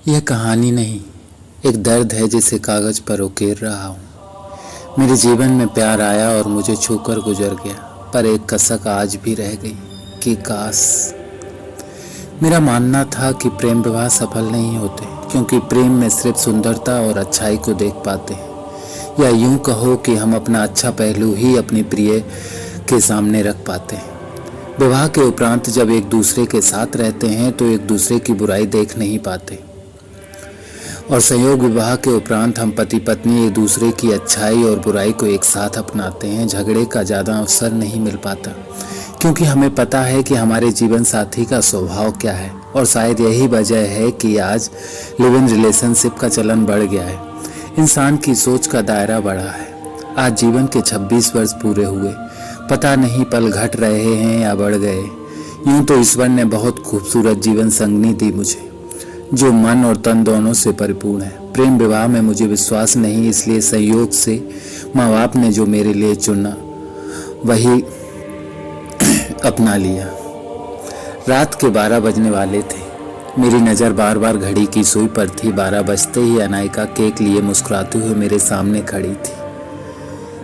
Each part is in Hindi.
यह कहानी नहीं, एक दर्द है जिसे कागज पर उकेर रहा हूँ। मेरे जीवन में प्यार आया और मुझे छूकर गुजर गया, पर एक कसक आज भी रह गई कि काश। मेरा मानना था कि प्रेम विवाह सफल नहीं होते, क्योंकि प्रेम में सिर्फ सुंदरता और अच्छाई को देख पाते हैं, या यूं कहो कि हम अपना अच्छा पहलू ही अपनी प्रिय के सामने रख पाते हैं। विवाह के उपरांत जब एक दूसरे के साथ रहते हैं तो एक दूसरे की बुराई देख नहीं पाते, और संयोग विवाह के उपरांत हम पति पत्नी एक दूसरे की अच्छाई और बुराई को एक साथ अपनाते हैं। झगड़े का ज़्यादा अवसर नहीं मिल पाता, क्योंकि हमें पता है कि हमारे जीवन साथी का स्वभाव क्या है, और शायद यही वजह है कि आज लिव इन रिलेशनशिप का चलन बढ़ गया है। इंसान की सोच का दायरा बढ़ा है। आज जीवन के 26 वर्ष पूरे हुए, पता नहीं पल घट रहे हैं या बढ़ गए। यूं तो ईश्वर ने बहुत खूबसूरत जीवन संगनी दी मुझे, जो मन और तन दोनों से परिपूर्ण है। प्रेम विवाह में मुझे विश्वास नहीं, इसलिए संयोग से माँ बाप ने जो मेरे लिए चुना वही अपना लिया। रात के 12 बजने वाले थे। मेरी नज़र बार बार घड़ी की सुई पर थी। 12 बजते ही अनायका केक लिए मुस्कुराते हुए मेरे सामने खड़ी थी।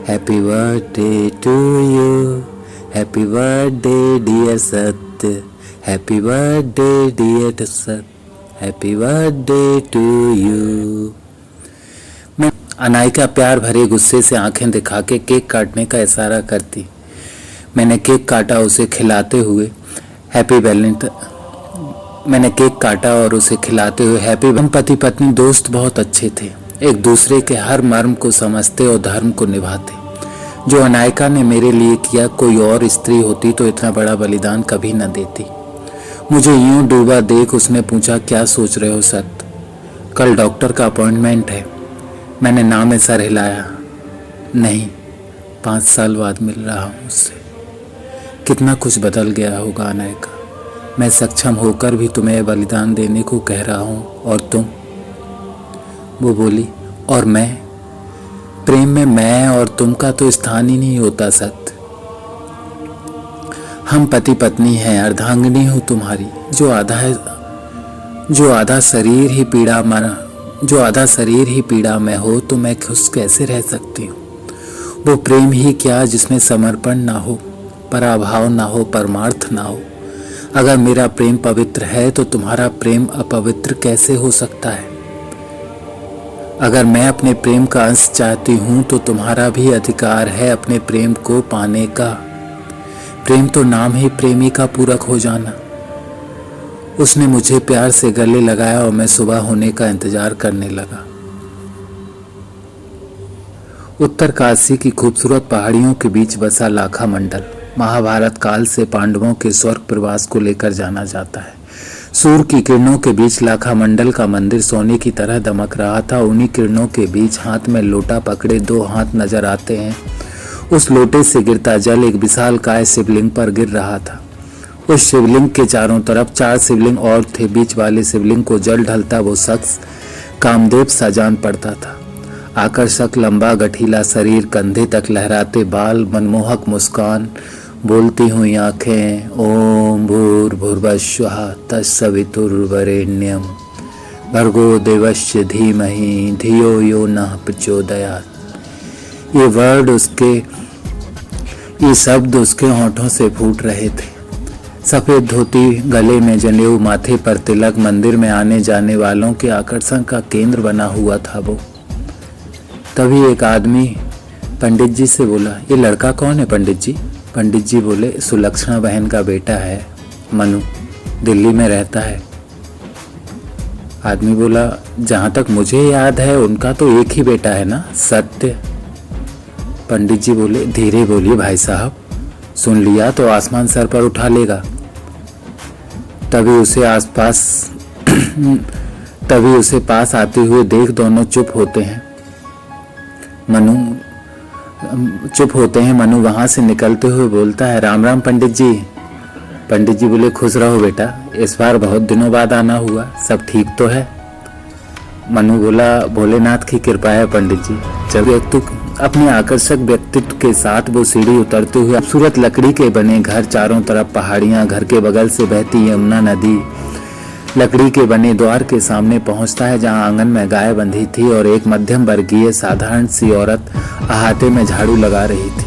Happy birthday to you, happy birthday dear Satya, happy birthday dear Satya, happy birthday to you. मैं अनायका प्यार भरे गुस्से से आंखें दिखा के केक काटने का इशारा करती। मैंने केक काटा उसे खिलाते हुए हैप्पी वैलेंटाइन मैंने केक काटा और उसे खिलाते हुए हैप्पी। हम पति पत्नी दोस्त बहुत अच्छे थे, एक दूसरे के हर मर्म को समझते और धर्म को निभाते। जो अनायका ने मेरे लिए किया, कोई और स्त्री होती तो इतना बड़ा बलिदान कभी न देती। मुझे यूं डूबा देख उसने पूछा, क्या सोच रहे हो सत्य? कल डॉक्टर का अपॉइंटमेंट है। मैंने नाम में सर हिलाया। नहीं, 5 साल बाद मिल रहा हूँ उससे। कितना कुछ बदल गया होगा अनायका। मैं सक्षम होकर भी तुम्हें बलिदान देने को कह रहा हूँ, और तुम? वो बोली, और मैं? प्रेम में मैं और तुम का तो स्थान ही नहीं होता सत्य। हम पति पत्नी हैं, अर्धांगिनी हूँ तुम्हारी। जो आधा शरीर ही पीड़ा में हो तो मैं खुश कैसे रह सकती हूँ? वो प्रेम ही क्या जिसमें समर्पण ना हो, पराभाव ना हो, परमार्थ ना हो। अगर मेरा प्रेम पवित्र है तो तुम्हारा प्रेम अपवित्र कैसे हो सकता है? अगर मैं अपने प्रेम का अंश चाहती हूँ तो तुम्हारा भी अधिकार है अपने प्रेम को पाने का। प्रेम तो नाम ही प्रेमी का पूरक हो जाना। उसने मुझे प्यार से गले लगाया और मैं सुबह होने का इंतजार करने लगा। उत्तर काशी की खूबसूरत पहाड़ियों के बीच बसा लाखा मंडल महाभारत काल से पांडवों के स्वर्ग प्रवास को लेकर जाना जाता है। सूर्य की किरणों के बीच लाखा मंडल का मंदिर सोने की तरह दमक रहा था। उन्हीं किरणों के बीच हाथ में लोटा पकड़े 2 हाथ नजर आते हैं। उस लोटे से गिरता जल एक विशालकाय शिवलिंग पर गिर रहा था। उस शिवलिंग के चारों तरफ 4 शिवलिंग और थे। बीच वाले शिवलिंग को जल ढलता वो शख्स कामदेव सा जान पड़ता था। आकर्षक लंबा गठीला शरीर, कंधे तक लहराते बाल, मनमोहक मुस्कान, बोलती हुई आंखें। ओम भूर्भुवस्सुः तत्सवितुर्वरेण्यं भर्गो देवस्य धीमहि धियो यो नः प्रचोदयात्। ये शब्द उसके होठों से फूट रहे थे। सफेद धोती, गले में जनेऊ, माथे पर तिलक, मंदिर में आने जाने वालों के आकर्षण का केंद्र बना हुआ था वो। तभी एक आदमी पंडित जी से बोला, ये लड़का कौन है पंडित जी? पंडित जी बोले, सुलक्षणा बहन का बेटा है मनु, दिल्ली में रहता है। आदमी बोला, जहाँ तक मुझे याद है उनका तो एक ही बेटा है ना, सत्य। पंडित जी बोले, धीरे बोलिए भाई साहब, सुन लिया तो आसमान सर पर उठा लेगा। तभी उसे पास आते हुए देख दोनों चुप होते हैं। मनु वहां से निकलते हुए बोलता है, राम राम पंडित जी। पंडित जी बोले, खुश रहो बेटा, इस बार बहुत दिनों बाद आना हुआ, सब ठीक तो है? मनु बोला, भोलेनाथ की कृपा है पंडित जी। जब अपने आकर्षक व्यक्तित्व के साथ वो सीढ़ी उतरते हुए खूबसूरत लकड़ी के बने घर, चारों तरफ पहाड़ियां, घर के बगल से बहती यमुना नदी, लकड़ी के बने द्वार के सामने पहुंचता है, जहां आंगन में गाय बंधी थी और एक मध्यम वर्गीय साधारण सी औरत अहाते में झाड़ू लगा रही थी।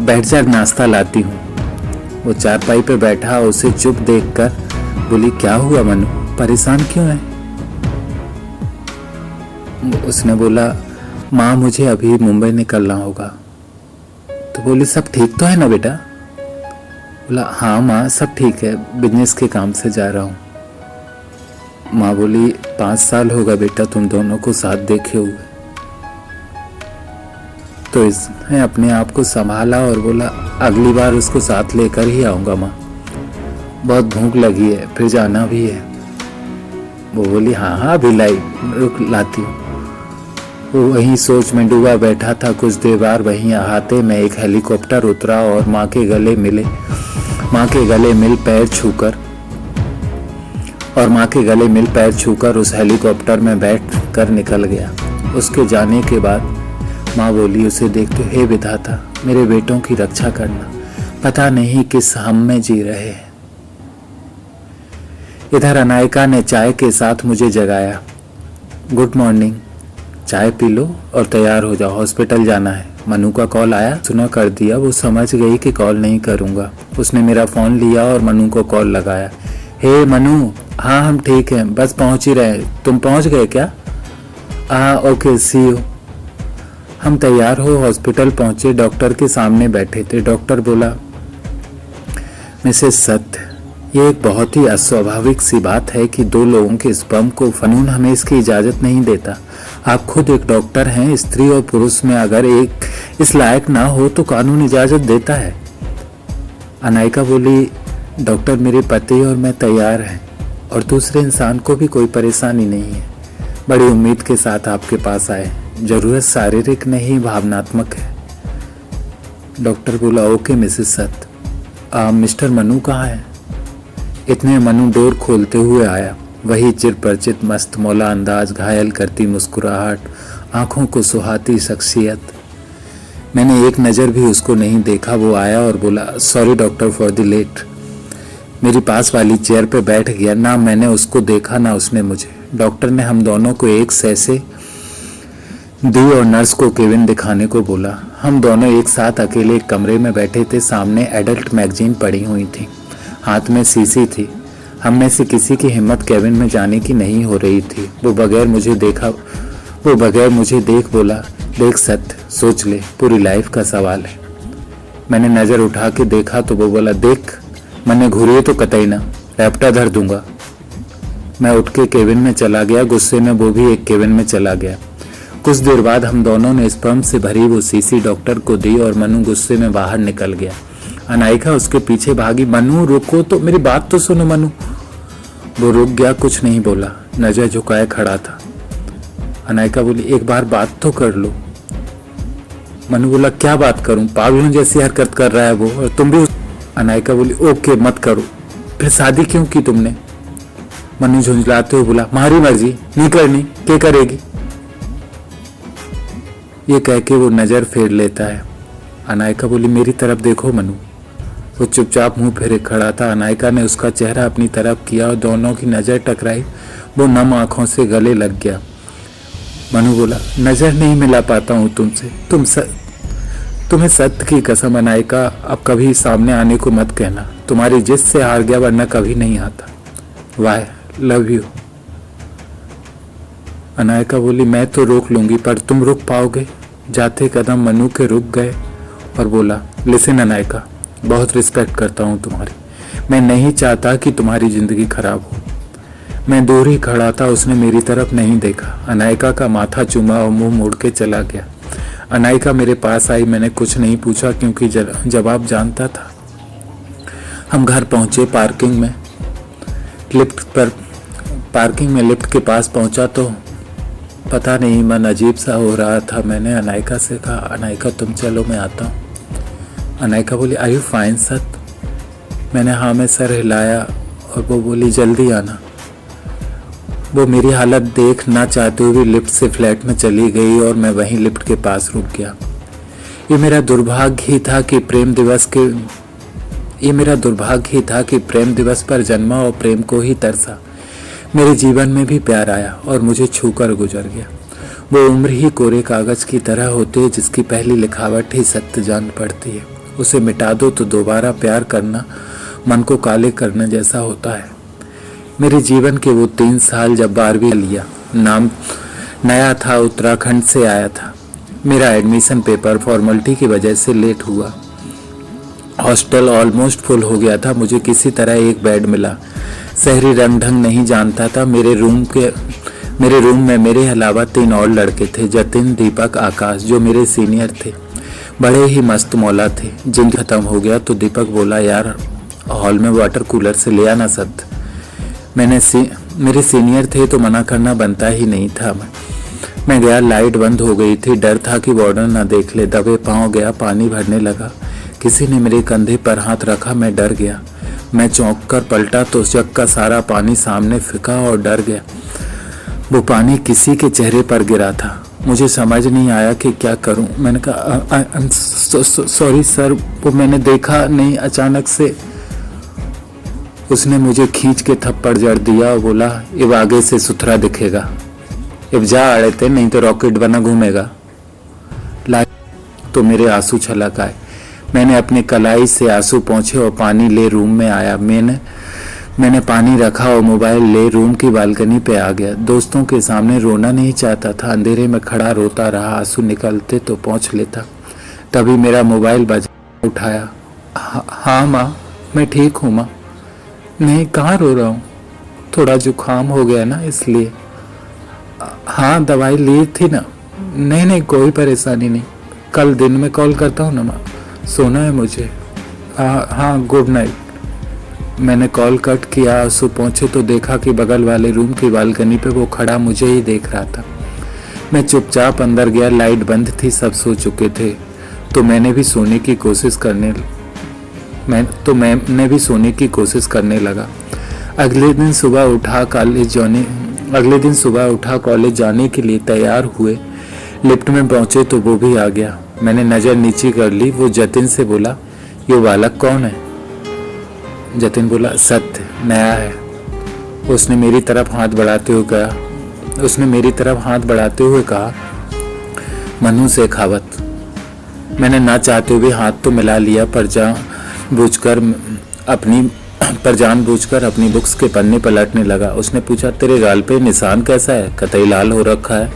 बैठ जा, नाश्ता लाती हूँ। वो चारपाई पे बैठा उसे चुप देखकर बोली, क्या हुआ मनु, परेशान क्यों है? उसने बोला, माँ मुझे अभी मुंबई निकलना होगा। तो बोली, सब ठीक तो है ना बेटा? बोला, हाँ माँ सब ठीक है, बिजनेस के काम से जा रहा हूँ। माँ बोली, 5 साल होगा बेटा तुम दोनों को साथ देखे हुए। तो इसने अपने आप को संभाला और बोला, अगली बार उसको साथ लेकर ही आऊँगा माँ, बहुत भूख लगी है, फिर जाना भी है। वो बोली, हाँ हाँ अभी रुक लाती हूँ। वो वहीं सोच में डूबा बैठा था। कुछ देर बाद वहीं अहाते में एक हेलीकॉप्टर उतरा और माँ के गले मिल पैर छूकर उस हेलीकॉप्टर में बैठ कर निकल गया। उसके जाने के बाद माँ बोली उसे देखते, हे विधाता मेरे बेटों की रक्षा करना, पता नहीं किस हम में जी रहे हैं। इधर अनायका ने चाय के साथ मुझे जगाया। गुड मॉर्निंग, चाय पी लो और तैयार हो जाओ, हॉस्पिटल जाना है। मनु का कॉल आया, सुना कर दिया। वो समझ गई कि कॉल नहीं करूंगा। उसने मेरा फ़ोन लिया और मनु को कॉल लगाया। हे मनु, हाँ हम ठीक हैं, बस पहुंच ही रहे। तुम पहुंच गए क्या? हाँ ओके, सी यू। हम तैयार हो हॉस्पिटल पहुंचे। डॉक्टर के सामने बैठे थे। डॉक्टर बोला, मिसेस सत्य, ये एक बहुत ही अस्वाभाविक सी बात है कि 2 लोगों के स्पर्म को कानून हमें इसकी इजाज़त नहीं देता। आप खुद एक डॉक्टर हैं, स्त्री और पुरुष में अगर एक इस लायक ना हो तो कानून इजाज़त देता है। अनायका बोली, डॉक्टर मेरे पति और मैं तैयार हैं और दूसरे इंसान को भी कोई परेशानी नहीं है। बड़ी उम्मीद के साथ आपके पास आए। ज़रूरत शारीरिक नहीं भावनात्मक है। डॉक्टर बोला, ओके मिसेस सत्य, मिस्टर मनु कहाँ है? इतने मनु डोर खोलते हुए आया। वही चिरपरिचित मस्त मौला अंदाज, घायल करती मुस्कुराहट, आंखों को सुहाती शख्सियत। मैंने एक नज़र भी उसको नहीं देखा। वो आया और बोला, sorry doctor for the late. मेरी पास वाली चेयर पे बैठ गया। ना मैंने उसको देखा ना उसने मुझे। डॉक्टर ने हम दोनों को एक सैसे दी और नर्स को केबिन दिखाने को बोला। हम दोनों एक साथ अकेले एक कमरे में बैठे थे। सामने एडल्ट मैगजीन पड़ी हुई थी, हाथ में शीशी थी। हम में से किसी की हिम्मत केबिन में जाने की नहीं हो रही थी। वो बगैर मुझे देख बोला, देख सत्य, सोच ले, पूरी लाइफ का सवाल है। मैंने नज़र उठा के देखा तो वो बोला, देख मैंने घूरिए तो कतई ना, रैप्टा धर दूंगा। मैं उठ के केबिन में चला गया। गुस्से में वो भी एक केबिन में चला गया। कुछ देर बाद हम दोनों ने स्पर्म से भरी वो शीशी डॉक्टर को दी और मनु गुस्से में बाहर निकल गया। अनायका उसके पीछे भागी। मनु रुको तो, मेरी बात तो सुनो मनु। वो रुक गया, कुछ नहीं बोला, नजर झुकाए खड़ा था। अनायका बोली, एक बार बात तो कर लो। मनु बोला, क्या बात करूं, पागलों जैसी हरकत कर रहा है वो, और तुम भी। अनायका बोली, ओके मत करो, फिर शादी क्यों की तुमने? मनु झुंझलाते हुए बोला, हमारी मर्जी, नहीं करनी, क्या करेगी? ये कह के वो नजर फेर लेता है। अनायका बोली, मेरी तरफ देखो मनु। वो चुपचाप मुंह फेरे खड़ा था। अनायका ने उसका चेहरा अपनी तरफ किया और दोनों की नज़र टकराई। वो नम आंखों से गले लग गया। मनु बोला, नज़र नहीं मिला पाता हूँ तुमसे, तुम्हें सत्य की कसम अनायका, अब कभी सामने आने को मत कहना। तुम्हारी जिद से हार गया, वरना कभी नहीं आता। वाह, लव यू। अनायका बोली, मैं तो रोक लूंगी, पर तुम रुक पाओगे? जाते कदम मनु के रुक गए और बोला, लिसन अनायका, बहुत रिस्पेक्ट करता हूँ तुम्हारी। मैं नहीं चाहता कि तुम्हारी ज़िंदगी खराब हो। मैं दूर ही खड़ा था, उसने मेरी तरफ नहीं देखा। अनायका का माथा चूमा और मुंह मोड़ के चला गया। अनायका मेरे पास आई। मैंने कुछ नहीं पूछा क्योंकि जवाब जानता था। हम घर पहुँचे। पार्किंग में लिफ्ट के पास पहुँचा तो पता नहीं, मन अजीब सा हो रहा था। मैंने अनायका से कहा, अनायका तुम चलो, मैं आता हूँ। अनायका बोली, आर यू फाइन सत? मैंने हाँ में सर हिलाया और वो बोली, जल्दी आना। वो मेरी हालत देख ना चाहते हुए लिफ्ट से फ्लैट में चली गई और मैं वहीं लिफ्ट के पास रुक गया। ये मेरा दुर्भाग्य ही था कि प्रेम दिवस के ये मेरा दुर्भाग्य ही था कि प्रेम दिवस पर जन्मा और प्रेम को ही तरसा। मेरे जीवन में भी प्यार आया और मुझे छूकर गुजर गया। वो उम्र ही कोरे कागज की तरह होती है जिसकी पहली लिखावट ही सत्य जान पड़ती है। उसे मिटा दो तो दोबारा प्यार करना मन को काले करने जैसा होता है। मेरे जीवन के वो 3 साल जब 12वीं लिया, नाम नया था, उत्तराखंड से आया था। मेरा एडमिशन पेपर फॉर्मेलिटी की वजह से लेट हुआ। हॉस्टल ऑलमोस्ट फुल हो गया था। मुझे किसी तरह एक बेड मिला। शहरी रंग ढंग नहीं जानता था। मेरे रूम में मेरे अलावा 3 और लड़के थे, जतिन, दीपक, आकाश, जो मेरे सीनियर थे। बड़े ही मस्त मौला थे। जिन खत्म हो गया तो दीपक बोला, यार हॉल में वाटर कूलर से ले आना सद। मेरे सीनियर थे तो मना करना बनता ही नहीं था। मैं गया, लाइट बंद हो गई थी। डर था कि वार्डन ना देख ले। दबे पाँव गया, पानी भरने लगा। किसी ने मेरे कंधे पर हाथ रखा। मैं डर गया। मैं चौंक कर पलटा तो जग का सारा पानी सामने फेंका और डर गया। वो पानी किसी के चेहरे पर गिरा था। मुझे समझ नहीं आया कि क्या करूं। मैंने कहा, सॉरी सर, वो मैंने देखा नहीं, अचानक से। उसने मुझे खींच के थप्पड़ जड़ दिया और बोला, अब आगे से सुथरा दिखेगा, अब जा अड़ते, नहीं तो रॉकेट बना घूमेगा। तो मेरे आंसू छलक आए। मैंने अपनी कलाई से आंसू पोंछे और पानी ले रूम में आया। मैंने पानी रखा और मोबाइल ले रूम की बालकनी पे आ गया। दोस्तों के सामने रोना नहीं चाहता था। अंधेरे में खड़ा रोता रहा। आंसू निकलते तो पोंछ लेता। तभी मेरा मोबाइल बजा। उठाया। हाँ माँ, मैं ठीक हूँ माँ। नहीं, कहाँ रो रहा हूँ? थोड़ा जुकाम हो गया ना, इसलिए। हाँ, दवाई ली थी ना। नहीं, कोई परेशानी नहीं। कल दिन में कॉल करता हूँ ना माँ, सोना है मुझे। हाँ, गुड नाइट। मैंने कॉल कट किया। आंसू पहुंचे तो देखा कि बगल वाले रूम की बालकनी पे वो खड़ा मुझे ही देख रहा था। मैं चुपचाप अंदर गया। लाइट बंद थी, सब सो चुके थे। तो मैंने भी सोने की कोशिश करने लगा। अगले दिन सुबह उठा कॉलेज जाने के लिए तैयार हुए। लिफ्ट में पहुंचे तो वो भी आ गया। मैंने नज़र नीचे कर ली। वो जतिन से बोला, ये बालक कौन है? जतिन बोला, सत्य, नया है। उसने मेरी तरफ हाथ बढ़ाते हुए कहा, मनु शेखावत। मैंने ना चाहते हुए हाथ तो मिला लिया, पर जानबूझकर अपनी बुक्स के पन्ने पलटने लगा। उसने पूछा, तेरे गाल पे निशान कैसा है? कतई लाल हो रखा है।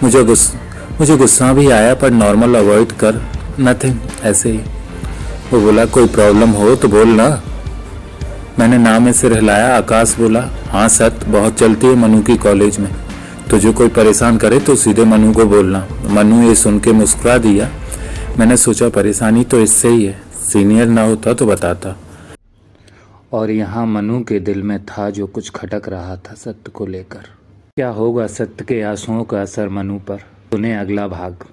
मुझे गुस्सा भी आया, पर नॉर्मल अवॉइड कर, नथिंग, ऐसे ही। वो बोला, कोई प्रॉब्लम हो तो बोल ना। मैंने नाम में सिर हिलाया। आकाश बोला, हाँ सत्य, बहुत चलती है मनु की कॉलेज में। तुझे कोई परेशान करे तो सीधे मनु को बोलना। मनु ये सुन के मुस्कुरा दिया। मैंने सोचा, परेशानी तो इससे ही है, सीनियर ना होता तो बताता। और यहाँ मनु के दिल में था जो कुछ खटक रहा था सत्य को लेकर। क्या होगा सत्य के आंसुओं का असर मनु पर? सुने अगला भाग।